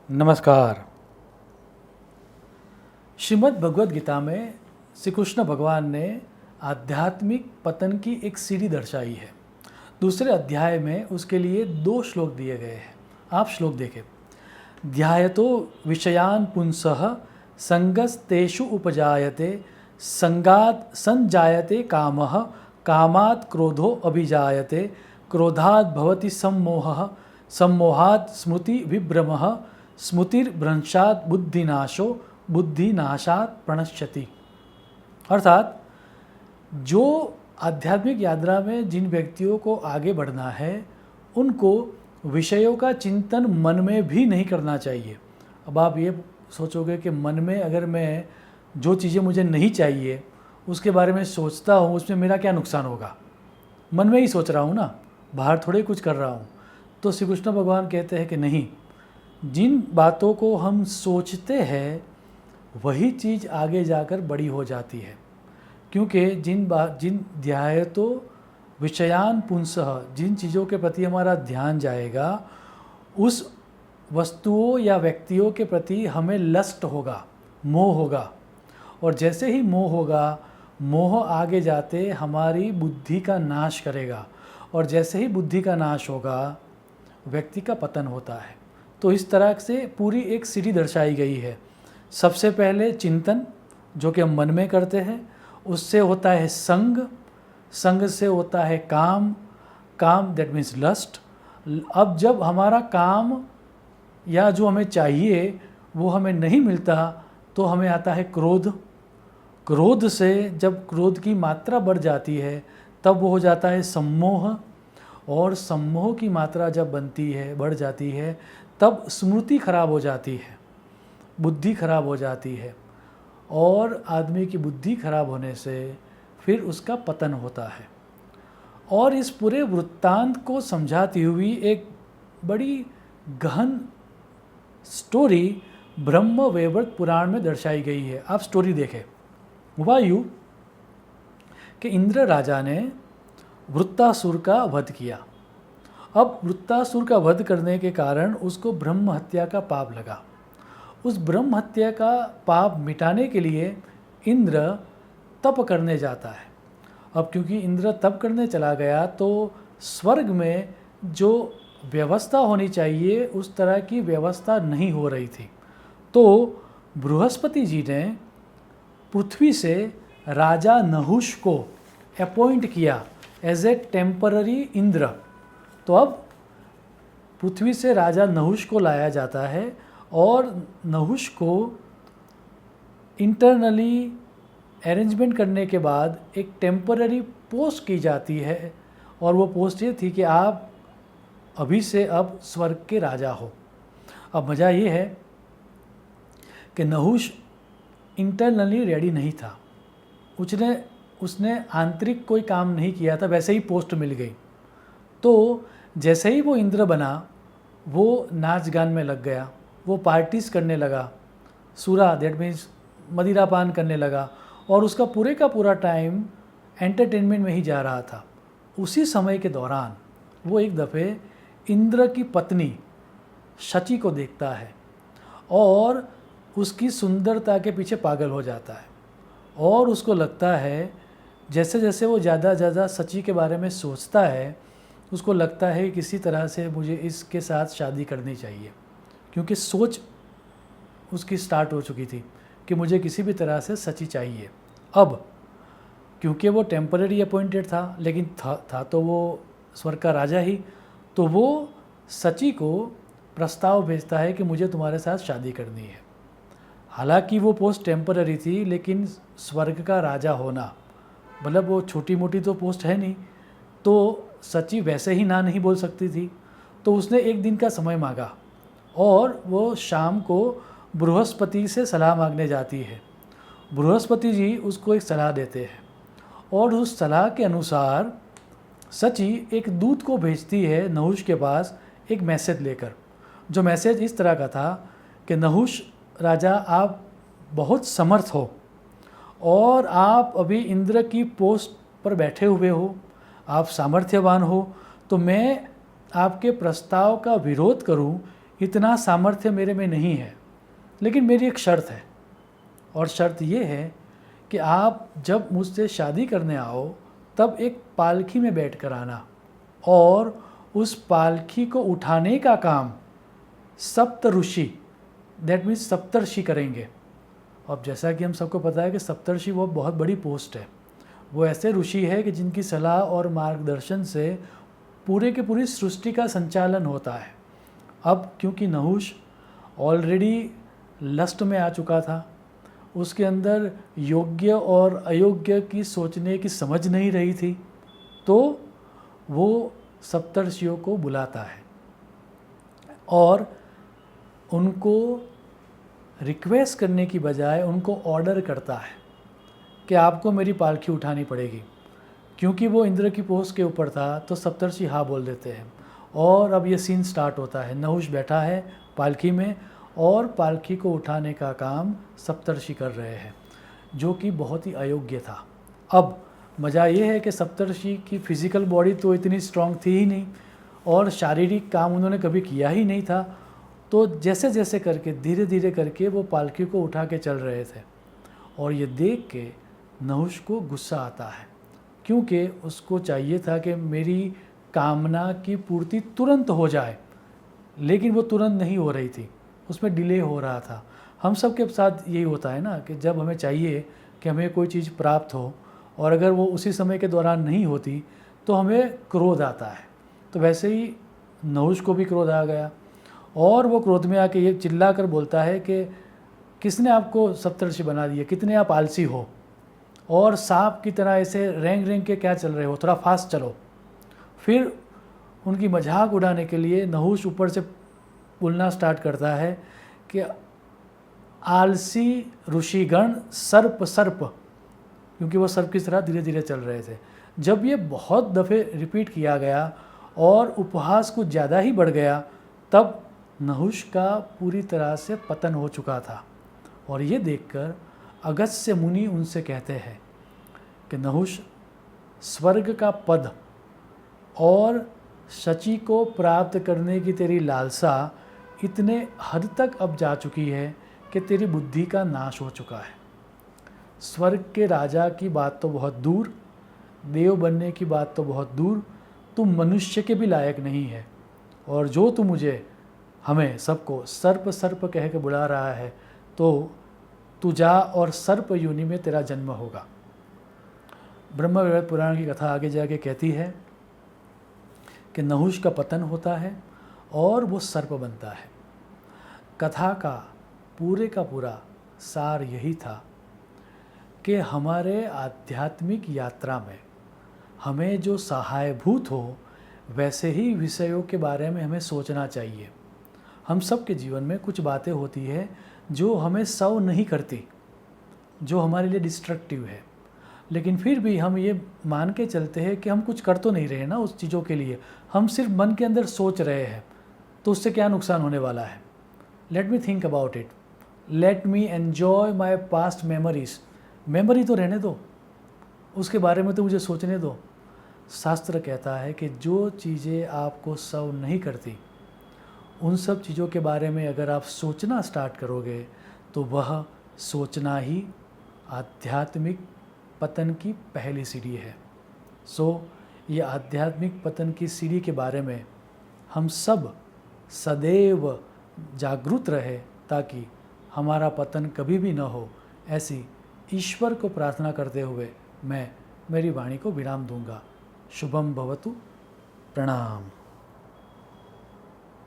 नमस्कार। श्रीमद् भगवद गीता में श्री कृष्ण भगवान ने आध्यात्मिक पतन की एक सीढ़ी दर्शाई है। दूसरे अध्याय में उसके लिए 2 श्लोक दिए गए हैं। आप श्लोक देखें। ध्यायतो विषयान पुंसः संगस्तेषु उपजायते संगात् संजायते कामः कामात् क्रोधो अभिजायते क्रोधात् भवति सम्मोहः सम्मोहात् स्मृति विभ्रमः स्मृतिर्भ्रंशात् बुद्धिनाशो बुद्धिनाशात् प्रणश्यति। अर्थात जो आध्यात्मिक यात्रा में जिन व्यक्तियों को आगे बढ़ना है उनको विषयों का चिंतन मन में भी नहीं करना चाहिए। अब आप ये सोचोगे कि मन में अगर मैं जो चीज़ें मुझे नहीं चाहिए उसके बारे में सोचता हूँ, उसमें मेरा क्या नुकसान होगा। मन में ही सोच रहा हूँ ना, बाहर थोड़े कुछ कर रहा हूँ। तो श्री कृष्ण भगवान कहते हैं कि नहीं, जिन बातों को हम सोचते हैं वही चीज़ आगे जाकर बड़ी हो जाती है। क्योंकि जिन ध्यायतो विषयान पुंसः, जिन चीज़ों के प्रति हमारा ध्यान जाएगा उस वस्तुओं या व्यक्तियों के प्रति हमें लस्ट होगा, मोह होगा। और जैसे ही मोह होगा, मोह आगे जाते हमारी बुद्धि का नाश करेगा। और जैसे ही बुद्धि का नाश होगा व्यक्ति का पतन होता है। तो इस तरह से पूरी एक सीढ़ी दर्शाई गई है। सबसे पहले चिंतन, जो कि हम मन में करते हैं, उससे होता है संग, संग से होता है काम, काम दैट मीन्स लस्ट। अब जब हमारा काम या जो हमें चाहिए वो हमें नहीं मिलता तो हमें आता है क्रोध। क्रोध से जब क्रोध की मात्रा बढ़ जाती है तब वो हो जाता है सम्मोह। और सम्मोह की मात्रा जब बनती है, बढ़ जाती है, तब स्मृति खराब हो जाती है, बुद्धि खराब हो जाती है। और आदमी की बुद्धि खराब होने से फिर उसका पतन होता है। और इस पूरे वृत्तांत को समझाती हुई एक बड़ी गहन स्टोरी ब्रह्म वैवर्त पुराण में दर्शाई गई है। आप स्टोरी देखें। हुआ यूं कि इंद्र राजा ने वृत्तासुर का वध किया। अब वृत्तासुर का वध करने के कारण उसको ब्रह्म हत्या का पाप लगा। उस ब्रह्म हत्या का पाप मिटाने के लिए इंद्र तप करने जाता है। अब क्योंकि इंद्र तप करने चला गया तो स्वर्ग में जो व्यवस्था होनी चाहिए उस तरह की व्यवस्था नहीं हो रही थी। तो बृहस्पति जी ने पृथ्वी से राजा नहुष को अपॉइंट किया एज ए टेम्पररी इंद्र। तो अब पृथ्वी से राजा नहुष को लाया जाता है और नहुष को इंटरनली अरेंजमेंट करने के बाद एक टेम्पररी पोस्ट की जाती है। और वो पोस्ट ये थी कि आप अभी से अब स्वर्ग के राजा हो। अब मज़ा ये है कि नहुष इंटरनली रेडी नहीं था, उसने आंतरिक कोई काम नहीं किया था, वैसे ही पोस्ट मिल गई। तो जैसे ही वो इंद्र बना वो नाच गान में लग गया, वो पार्टीज करने लगा, सूरा दैट मीन्स मदिरापान करने लगा। और उसका पूरे का पूरा टाइम एंटरटेनमेंट में ही जा रहा था। उसी समय के दौरान वो एक दफ़े इंद्र की पत्नी शची को देखता है और उसकी सुंदरता के पीछे पागल हो जाता है। और उसको लगता है, जैसे जैसे वो ज़्यादा शची के बारे में सोचता है, उसको लगता है किसी तरह से मुझे इसके साथ शादी करनी चाहिए। क्योंकि सोच उसकी स्टार्ट हो चुकी थी कि मुझे किसी भी तरह से शची चाहिए। अब क्योंकि वो टेम्पररी अपॉइंटेड था, लेकिन था तो वो स्वर्ग का राजा ही। तो वो शची को प्रस्ताव भेजता है कि मुझे तुम्हारे साथ शादी करनी है। हालांकि वो पोस्ट टेम्पररी थी, लेकिन स्वर्ग का राजा होना मतलब वो छोटी मोटी तो पोस्ट है नहीं। तो शची वैसे ही ना नहीं बोल सकती थी। तो उसने एक दिन का समय मांगा और वो शाम को बृहस्पति से सलाह मांगने जाती है। बृहस्पति जी उसको एक सलाह देते हैं और उस सलाह के अनुसार शची एक दूत को भेजती है नहुष के पास एक मैसेज लेकर। जो मैसेज इस तरह का था कि नहुष राजा, आप बहुत समर्थ हो और आप अभी इंद्र की पोस्ट पर बैठे हुए हो, आप सामर्थ्यवान हो, तो मैं आपके प्रस्ताव का विरोध करूं इतना सामर्थ्य मेरे में नहीं है, लेकिन मेरी एक शर्त है, और शर्त ये है कि आप जब मुझसे शादी करने आओ तब एक पालकी में बैठ कर आना, और उस पालकी को उठाने का काम सप्त ऋषि, दैट मीन्स सप्तर्षि करेंगे। अब जैसा कि हम सबको पता है कि सप्तर्षि वो बहुत बड़ी पोस्ट है, वो ऐसे ऋषि है कि जिनकी सलाह और मार्गदर्शन से पूरे के पूरी सृष्टि का संचालन होता है। अब क्योंकि नहुष ऑलरेडी लस्ट में आ चुका था, उसके अंदर योग्य और अयोग्य की सोचने की समझ नहीं रही थी, तो वो सप्तर्षियों को बुलाता है और उनको रिक्वेस्ट करने की बजाय उनको ऑर्डर करता है कि आपको मेरी पालकी उठानी पड़ेगी। क्योंकि वो इंद्र की पोस्ट के ऊपर था तो सप्तर्षि हाँ बोल देते हैं, और अब ये सीन स्टार्ट होता है। नहुष बैठा है पालकी में और पालकी को उठाने का काम सप्तर्षि कर रहे हैं, जो कि बहुत ही अयोग्य था। अब मज़ा ये है कि सप्तर्षि की फिज़िकल बॉडी तो इतनी स्ट्रांग थी ही नहीं, और शारीरिक काम उन्होंने कभी किया ही नहीं था, तो जैसे जैसे करके धीरे धीरे करके वो पालकी को उठा के चल रहे थे। और ये देख के नहुष को गुस्सा आता है, क्योंकि उसको चाहिए था कि मेरी कामना की पूर्ति तुरंत हो जाए, लेकिन वो तुरंत नहीं हो रही थी, उसमें डिले हो रहा था। हम सब के साथ यही होता है ना कि जब हमें चाहिए कि हमें कोई चीज़ प्राप्त हो और अगर वो उसी समय के दौरान नहीं होती तो हमें क्रोध आता है। तो वैसे ही नहुष को भी क्रोध आ गया, और वो क्रोध में आके ये चिल्ला कर बोलता है कि किसने आपको सप्तर्षि बना दिया, कितने आप आलसी हो, और सांप की तरह ऐसे रेंग रेंग के क्या चल रहे हो, थोड़ा फास्ट चलो। फिर उनकी मजाक उड़ाने के लिए नहुष ऊपर से बोलना स्टार्ट करता है कि आलसी ऋषिगण सर्प सर्प, क्योंकि वो सर्प की तरह धीरे धीरे चल रहे थे। जब ये बहुत दफ़े रिपीट किया गया और उपहास कुछ ज़्यादा ही बढ़ गया, तब नहुष का पूरी तरह से पतन हो चुका था। और ये देखकर अगस्त्य मुनि उनसे कहते हैं कि नहुष, स्वर्ग का पद और शची को प्राप्त करने की तेरी लालसा इतने हद तक अब जा चुकी है कि तेरी बुद्धि का नाश हो चुका है। स्वर्ग के राजा की बात तो बहुत दूर, देव बनने की बात तो बहुत दूर, तू मनुष्य के भी लायक नहीं है। और जो तू मुझे, हमें सबको सर्प सर्प कह के बुला रहा है, तो तू जा और सर्प योनि में तेरा जन्म होगा। ब्रह्म वैवर्त पुराण की कथा आगे जाके कहती है कि नहुष का पतन होता है और वो सर्प बनता है। कथा का पूरा सार यही था कि हमारे आध्यात्मिक यात्रा में हमें जो सहायभूत हो वैसे ही विषयों के बारे में हमें सोचना चाहिए। हम सब के जीवन में कुछ बातें होती है जो हमें सर्व नहीं करती, जो हमारे लिए डिस्ट्रक्टिव है, लेकिन फिर भी हम ये मान के चलते हैं कि हम कुछ कर तो नहीं रहे ना उस चीज़ों के लिए, हम सिर्फ मन के अंदर सोच रहे हैं, तो उससे क्या नुकसान होने वाला है। Let me think about it, let me enjoy my past memories. Memory तो रहने दो, उसके बारे में तो मुझे सोचने दो। शास्त्र कहता है कि जो चीज़ें आपको सर्व नहीं करती, उन सब चीज़ों के बारे में अगर आप सोचना स्टार्ट करोगे तो वह सोचना ही आध्यात्मिक पतन की पहली सीढ़ी है। ये आध्यात्मिक पतन की सीढ़ी के बारे में हम सब सदैव जागरूक रहे, ताकि हमारा पतन कभी भी न हो। ऐसी ईश्वर को प्रार्थना करते हुए मैं मेरी वाणी को विराम दूंगा। शुभम भवतु। प्रणाम।